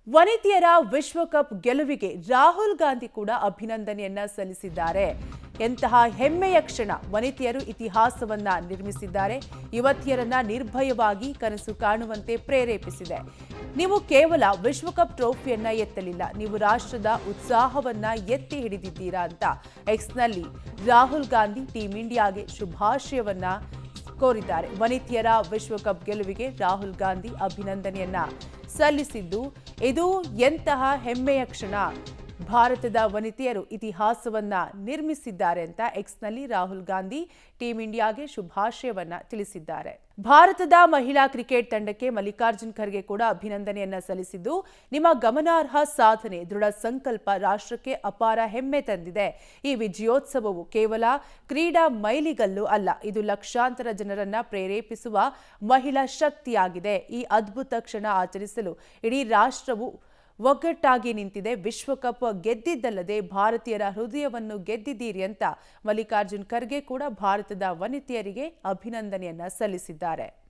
ವನಿತೆಯರ ವಿಶ್ವಕಪ್ ಗೆಲುವಿಗೆ ರಾಹುಲ್ ಗಾಂಧಿ ಕೂಡ ಅಭಿನಂದನೆಯನ್ನ ಸಲ್ಲಿಸಿದ್ದಾರೆ. ಎಂತಹ ಹೆಮ್ಮೆಯ ಕ್ಷಣ! ವನಿತೆಯರು ಇತಿಹಾಸವನ್ನ ನಿರ್ಮಿಸಿದ್ದಾರೆ. ಯುವತಿಯರನ್ನ ನಿರ್ಭಯವಾಗಿ ಕನಸು ಕಾಣುವಂತೆ ಪ್ರೇರೇಪಿಸಿದೆ. ನೀವು ಕೇವಲ ವಿಶ್ವಕಪ್ ಟ್ರೋಫಿಯನ್ನ ಎತ್ತಲಿಲ್ಲ, ನೀವು ರಾಷ್ಟ್ರದ ಉತ್ಸಾಹವನ್ನ ಎತ್ತಿ ಹಿಡಿದಿದ್ದೀರಾ ಅಂತ ಎಕ್ಸ್ನಲ್ಲಿ ರಾಹುಲ್ ಗಾಂಧಿ ಟೀಂ ಇಂಡಿಯಾಗೆ ಶುಭಾಶಯವನ್ನ ಕೋರಿದ್ದಾರೆ. ವನಿತೆಯರ ವಿಶ್ವಕಪ್ ಗೆಲುವಿಗೆ ರಾಹುಲ್ ಗಾಂಧಿ ಅಭಿನಂದನೆಯನ್ನ ಸಲ್ಲಿಸಿದ್ದು, ಇದು ಎಂತಹ ಹೆಮ್ಮೆಯ ಕ್ಷಣ! ಭಾರತದ ವನಿತೆಯರು ಇತಿಹಾಸವನ್ನ ನಿರ್ಮಿಸಿದ್ದಾರೆ ಅಂತ ಎಕ್ಸ್ನಲ್ಲಿ ರಾಹುಲ್ ಗಾಂಧಿ ಟೀಂ ಇಂಡಿಯಾಗೆ ಶುಭಾಶಯವನ್ನ ತಿಳಿಸಿದ್ದಾರೆ. ಭಾರತದ ಮಹಿಳಾ ಕ್ರಿಕೆಟ್ ತಂಡಕ್ಕೆ ಮಲ್ಲಿಕಾರ್ಜುನ್ ಖರ್ಗೆ ಕೂಡ ಅಭಿನಂದನೆಯನ್ನ ಸಲ್ಲಿಸಿದ್ದು, ನಿಮ್ಮ ಗಮನಾರ್ಹ ಸಾಧನೆ, ದೃಢ ಸಂಕಲ್ಪ ರಾಷ್ಟ್ರಕ್ಕೆ ಅಪಾರ ಹೆಮ್ಮೆ ತಂದಿದೆ. ಈ ವಿಜಯೋತ್ಸವವು ಕೇವಲ ಕ್ರೀಡಾ ಮೈಲಿಗಲ್ಲು ಅಲ್ಲ, ಇದು ಲಕ್ಷಾಂತರ ಜನರನ್ನ ಪ್ರೇರೇಪಿಸುವ ಮಹಿಳಾ ಶಕ್ತಿಯಾಗಿದೆ. ಈ ಅದ್ಭುತ ಕ್ಷಣ ಆಚರಿಸಲು ಇಡೀ ರಾಷ್ಟ್ರವು ಒಗ್ಗಟ್ಟಾಗಿ ನಿಂತಿದೆ. ವಿಶ್ವಕಪ್ ಗೆದ್ದಿದ್ದಲ್ಲದೆ ಭಾರತೀಯರ ಹೃದಯವನ್ನು ಗೆದ್ದಿದ್ದೀರಿ ಅಂತ ಮಲ್ಲಿಕಾರ್ಜುನ್ ಖರ್ಗೆ ಕೂಡ ಭಾರತದ ವನಿತೆಯರಿಗೆ ಅಭಿನಂದನೆಯನ್ನ ಸಲ್ಲಿಸಿದ್ದಾರೆ.